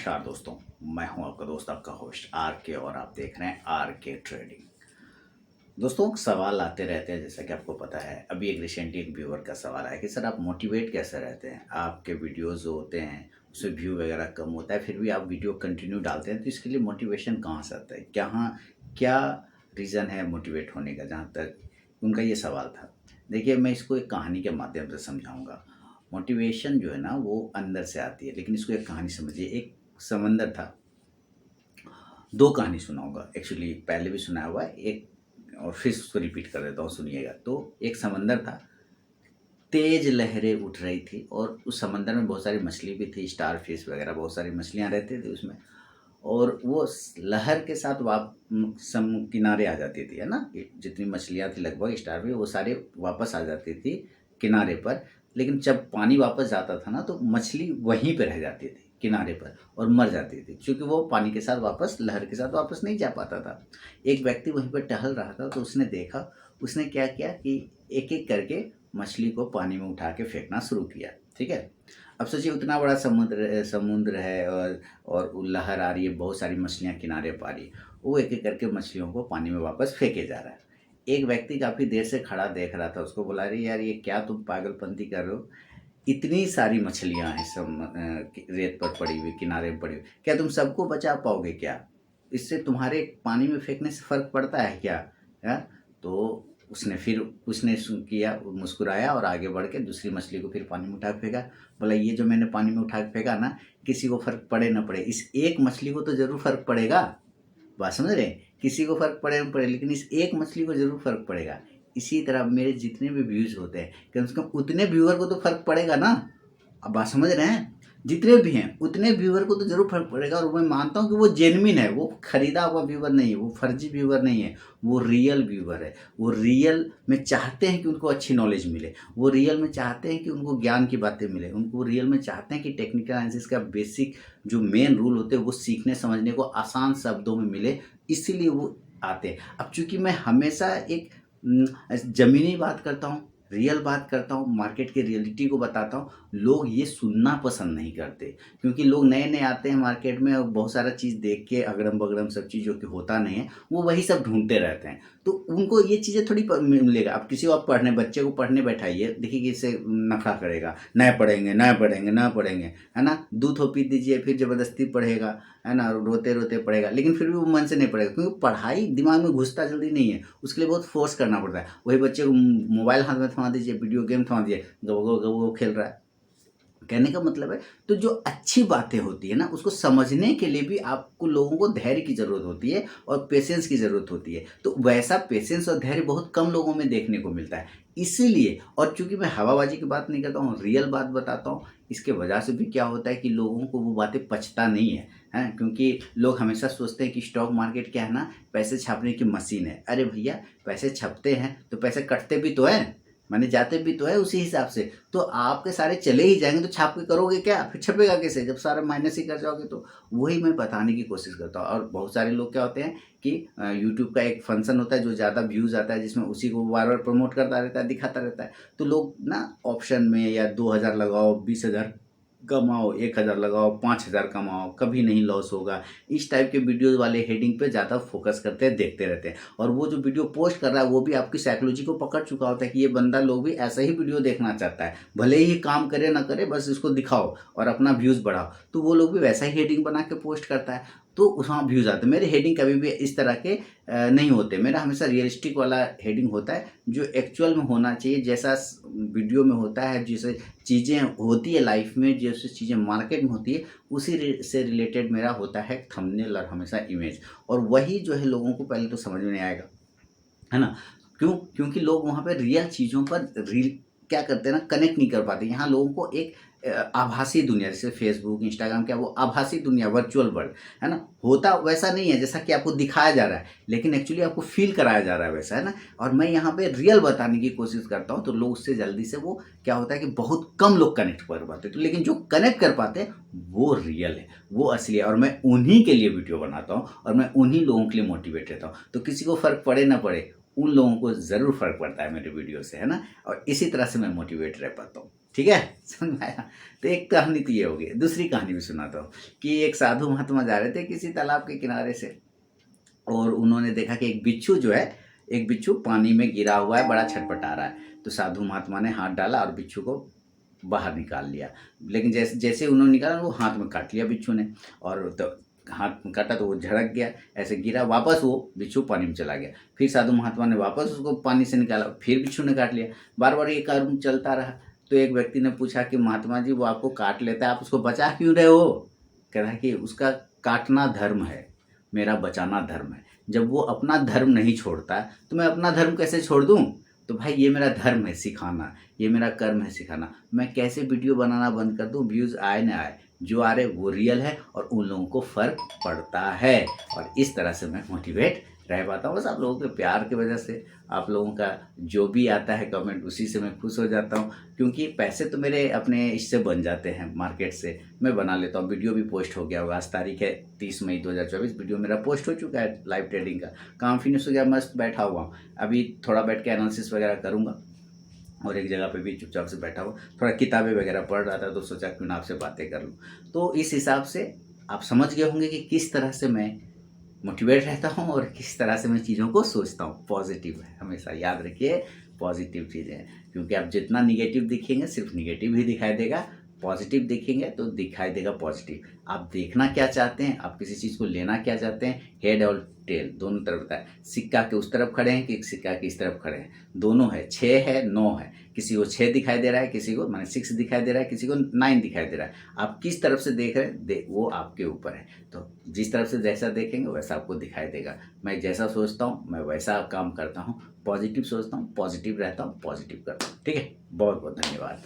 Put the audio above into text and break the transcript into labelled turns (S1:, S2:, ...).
S1: नमस्कार दोस्तों, मैं हूं आपका दोस्त, आपका होस्ट आर के, और आप देख रहे हैं आर के ट्रेडिंग। दोस्तों, सवाल आते रहते हैं, जैसा कि आपको पता है। अभी एक रिसेंटली एक व्यूअर का सवाल आया कि सर आप मोटिवेट कैसे रहते हैं, आपके वीडियोस जो होते हैं उसमें व्यू वगैरह कम होता है, फिर भी आप वीडियो कंटिन्यू डालते हैं, तो इसके लिए मोटिवेशन कहाँ से आता है, क्या रीज़न है मोटिवेट होने का, जहाँ तक उनका ये सवाल था। देखिए, मैं इसको एक कहानी के माध्यम से समझाऊंगा। मोटिवेशन जो है ना, वो अंदर से आती है, लेकिन इसको एक कहानी समझिए। एक समंदर था, दो कहानी सुनाऊंगा, एक्चुअली पहले भी सुनाया हुआ है एक, और फिर उसको रिपीट कर देता हूँ, सुनिएगा। तो एक समंदर था, तेज लहरें उठ रही थी, और उस समंदर में बहुत सारी मछली भी थी, स्टार फिश वगैरह, बहुत सारी मछलियाँ रहती थी उसमें। और वो लहर के साथ किनारे आ जाती थी, है ना। जितनी मछलियाँ थी लगभग स्टार फिश, वो सारे वापस आ जाती थी किनारे पर। लेकिन जब पानी वापस जाता था ना, तो मछली वहीं पे रह जाती थी किनारे पर और मर जाती थी, क्योंकि वो पानी के साथ वापस, लहर के साथ वापस नहीं जा पाता था। एक व्यक्ति वहीं पर टहल रहा था, तो उसने देखा, उसने क्या किया कि एक एक करके मछली को पानी में उठा के फेंकना शुरू किया। ठीक है। अब सोचिए, उतना बड़ा समुद्र है, और लहर आ रही है, बहुत सारी मछलियाँ किनारे पर आ रही है, वो एक एक करके मछलियों को पानी में वापस फेंके जा रहा है। एक व्यक्ति काफ़ी देर से खड़ा देख रहा था, उसको बोला, अरे यार, ये क्या तुम पागलपंती कर रहे हो, इतनी सारी मछलियां हैं सब रेत पर पड़ी हुई, किनारे पर पड़ी हुई, क्या तुम सबको बचा पाओगे क्या? इससे तुम्हारे पानी में फेंकने से फर्क पड़ता है क्या? है। तो उसने किया, मुस्कुराया और आगे बढ़ के दूसरी मछली को फिर पानी में उठा के फेंका। बोला, ये जो मैंने पानी में उठा के फेंका ना, किसी को फर्क पड़े ना पड़े, इस एक मछली को तो जरूर फर्क पड़ेगा। बात समझ रहे? किसी को फर्क पड़े ना पड़े, लेकिन इस एक मछली को जरूर फर्क पड़ेगा। इसी तरह मेरे जितने भी व्यूज होते हैं, कम से कम उतने व्यूअर को तो फर्क पड़ेगा ना। अब बात समझ रहे हैं? जितने भी हैं उतने व्यूअर को तो जरूर फर्क पड़ेगा, और मैं मानता हूँ कि वो जेन्युइन है, वो खरीदा हुआ व्यूअर नहीं है, वो फर्जी व्यूअर नहीं है, वो रियल व्यूअर है। वो रियल में चाहते हैं कि उनको अच्छी नॉलेज मिले, वो रियल में चाहते हैं कि उनको ज्ञान की बातें मिले, उनको रियल में चाहते हैं कि टेक्निकल एनालिसिस का बेसिक जो मेन रूल होते हैं वो सीखने समझने को आसान शब्दों में मिले, इसीलिए वो आते हैं। अब चूंकि मैं हमेशा एक ज़मीनी बात करता हूँ, रियल बात करता हूँ, मार्केट के रियलिटी को बताता हूँ, लोग ये सुनना पसंद नहीं करते, क्योंकि लोग नए नए आते हैं मार्केट में और बहुत सारा चीज़ देख के अगड़म बगड़म सब चीज़ जो कि होता नहीं है, वो वही सब ढूंढते रहते हैं। तो उनको ये चीज़ें थोड़ी मिलेगा। अब किसी को आप बच्चे को पढ़ने बैठाइए, देखिए कि इससे नखरा करेगा, नए पढ़ेंगे, नए पढ़ेंगे, नए पढ़ेंगे, है ना। दूध हो पी दीजिए, फिर ज़बरदस्ती पढ़ेगा, है ना, रोते रोते पढ़ेगा, लेकिन फिर भी वो मन से नहीं पढ़ेगा, क्योंकि पढ़ाई दिमाग में घुसता जल्दी नहीं है, उसके लिए बहुत फोर्स करना पड़ता है। वही बच्चे को मोबाइल हाथ में थमा दीजिए, वीडियो गेम थमा दीजिए, गबो गबो खेल रहा है। कहने का मतलब है, तो जो अच्छी बातें होती है ना, उसको समझने के लिए भी आपको लोगों को धैर्य की जरूरत होती है और पेशेंस की जरूरत होती है। तो वैसा पेशेंस और धैर्य बहुत कम लोगों में देखने को मिलता है, इसीलिए। और चूंकि मैं हवाबाजी की बात नहीं करता हूँ, रियल बात बताता हूँ, इसके वजह से भी क्या होता है कि लोगों को वो बातें पचता नहीं है, हैं। क्योंकि लोग हमेशा सोचते हैं कि स्टॉक मार्केट क्या है ना, पैसे छापने की मशीन है। अरे भैया, पैसे छपते हैं तो पैसे कटते भी तो हैं, माने जाते भी तो है उसी हिसाब से। तो आपके सारे चले ही जाएंगे तो छाप के करोगे क्या? फिर छपेगा कैसे, जब सारा माइनस ही कर जाओगे? तो वही मैं बताने की कोशिश करता हूँ। और बहुत सारे लोग क्या होते हैं कि यूट्यूब का एक फंक्शन होता है जो ज़्यादा व्यूज़ आता है, जिसमें उसी को बार बार प्रमोट करता रहता है, दिखाता रहता है। तो लोग ना ऑप्शन में या 2000 लगाओ, 20,000 कमाओ, 1000 लगाओ, 5000 कमाओ, कभी नहीं लॉस होगा, इस टाइप के वीडियोस वाले हेडिंग पे ज़्यादा फोकस करते हैं, देखते रहते हैं। और वो जो वीडियो पोस्ट कर रहा है वो भी आपकी साइकोलॉजी को पकड़ चुका होता है कि ये बंदा, लोग भी ऐसा ही वीडियो देखना चाहता है, भले ही काम करे ना करे, बस इसको दिखाओ और अपना व्यूज़ बढ़ाओ। तो वो लोग भी वैसा ही हेडिंग बना के पोस्ट करता है, तो वहाँ व्यूज़ आते हैं। मेरे हेडिंग कभी भी इस तरह के नहीं होते, मेरा हमेशा रियलिस्टिक वाला हेडिंग होता है, जो एक्चुअल में होना चाहिए, जैसा वीडियो में होता है, जैसे चीज़ें होती है लाइफ में, जैसे चीज़ें मार्केट में होती है, उसी से रिलेटेड मेरा होता है थंबनेल और हमेशा इमेज। और वही जो है लोगों को पहले तो समझ में नहीं आएगा, है ना। क्योंकि लोग वहाँ पे रियल चीज़ों पर क्या करते हैं ना, कनेक्ट नहीं कर पाते। यहाँ लोगों को एक आभासी दुनिया, जैसे फेसबुक, इंस्टाग्राम, क्या वो आभासी दुनिया, वर्चुअल वर्ल्ड, है ना, होता वैसा नहीं है जैसा कि आपको दिखाया जा रहा है, लेकिन एक्चुअली आपको फील कराया जा रहा है वैसा, है ना। और मैं यहाँ पे रियल बताने की कोशिश करता हूँ, तो लोग उससे जल्दी से, वो क्या होता है कि बहुत कम लोग कनेक्ट कर पाते, तो लेकिन जो कनेक्ट कर पाते हैं वो रियल है, वो असली है। और मैं उन्हीं के लिए वीडियो बनाता हूँ और मैं उन्हीं लोगों के लिए मोटिवेट रहता हूँ। तो किसी को फर्क पड़े ना पड़े, उन लोगों को ज़रूर फ़र्क पड़ता है मेरे वीडियो से, है ना। और इसी तरह से मैं मोटिवेट रह पाता हूँ, ठीक है। समझ में आया। तो एक कहानी तो ये हो गई, दूसरी कहानी भी सुनाता हूँ कि एक साधु महात्मा जा रहे थे किसी तालाब के किनारे से, और उन्होंने देखा कि एक बिच्छू जो है, एक बिच्छू पानी में गिरा हुआ है, बड़ा छटपटा रहा है। तो साधु महात्मा ने हाथ डाला और बिच्छू को बाहर निकाल लिया। लेकिन जैसे जैसे उन्होंने निकाला, वो हाथ में काट लिया बिच्छू ने, और तो हाथ में काटा तो वो झड़क गया, ऐसे गिरा, वापस वो बिच्छू पानी में चला गया। फिर साधु महात्मा ने वापस उसको पानी से निकाला, फिर बिच्छू ने काट लिया। बार बार ये कर्म चलता रहा। तो एक व्यक्ति ने पूछा कि महात्मा जी, वो आपको काट लेता है, आप उसको बचा क्यों रहे हो? कह रहा है कि उसका काटना धर्म है, मेरा बचाना धर्म है। जब वो अपना धर्म नहीं छोड़ता तो मैं अपना धर्म कैसे छोड़ दूँ? तो भाई ये मेरा धर्म है सिखाना, ये मेरा कर्म है सिखाना। मैं कैसे वीडियो बनाना बंद कर दूँ? व्यूज़ आए ना आए, जो आ रहे वो रियल है और उन लोगों को फ़र्क पड़ता है। और इस तरह से मैं मोटिवेट रह पाता हूँ। बस आप लोगों के प्यार की वजह से, आप लोगों का जो भी आता है कमेंट, उसी से मैं खुश हो जाता हूँ। क्योंकि पैसे तो मेरे अपने इससे बन जाते हैं, मार्केट से मैं बना लेता हूँ। वीडियो भी पोस्ट हो गया होगा, आज तारीख है 30 मई 2024, वीडियो मेरा पोस्ट हो चुका है लाइव ट्रेडिंग का। काम फिनिश हो गया, मस्त बैठा हुआ हूँ। अभी थोड़ा बैठ के एनालिसिस वगैरह करूँगा, और एक जगह पे भी चुपचाप से बैठा हुआ, थोड़ा किताबें वगैरह पढ़ रहा था, तो सोचा क्यों ना आपसे बातें कर लूँ। तो इस हिसाब से आप समझ गए होंगे कि किस तरह से मैं मोटिवेट रहता हूँ और किस तरह से मैं चीज़ों को सोचता हूँ। पॉजिटिव है, हमेशा याद रखिए, पॉजिटिव चीज़ें हैं। क्योंकि आप जितना निगेटिव दिखेंगे सिर्फ निगेटिव ही दिखाई देगा, पॉजिटिव दिखेंगे तो दिखाई देगा पॉजिटिव। आप देखना क्या चाहते हैं, आप किसी चीज़ को लेना क्या चाहते हैं, हेड और टेल दोनों तरफ होता है। सिक्का के उस तरफ खड़े हैं कि सिक्का के इस तरफ खड़े हैं, दोनों है। 6 है, 9 है, किसी को 6 दिखाई दे रहा है, किसी को माने 6 दिखाई दे रहा है, किसी को 9 दिखाई दे रहा है। आप किस तरफ से देख रहे हैं वो आपके ऊपर है। तो जिस तरफ से जैसा देखेंगे वैसा आपको दिखाई देगा। मैं जैसा सोचता हूँ मैं वैसा काम करता हूँ। पॉजिटिव सोचता हूँ, पॉजिटिव रहता हूँ, पॉजिटिव करता हूँ। ठीक है, बहुत बहुत धन्यवाद।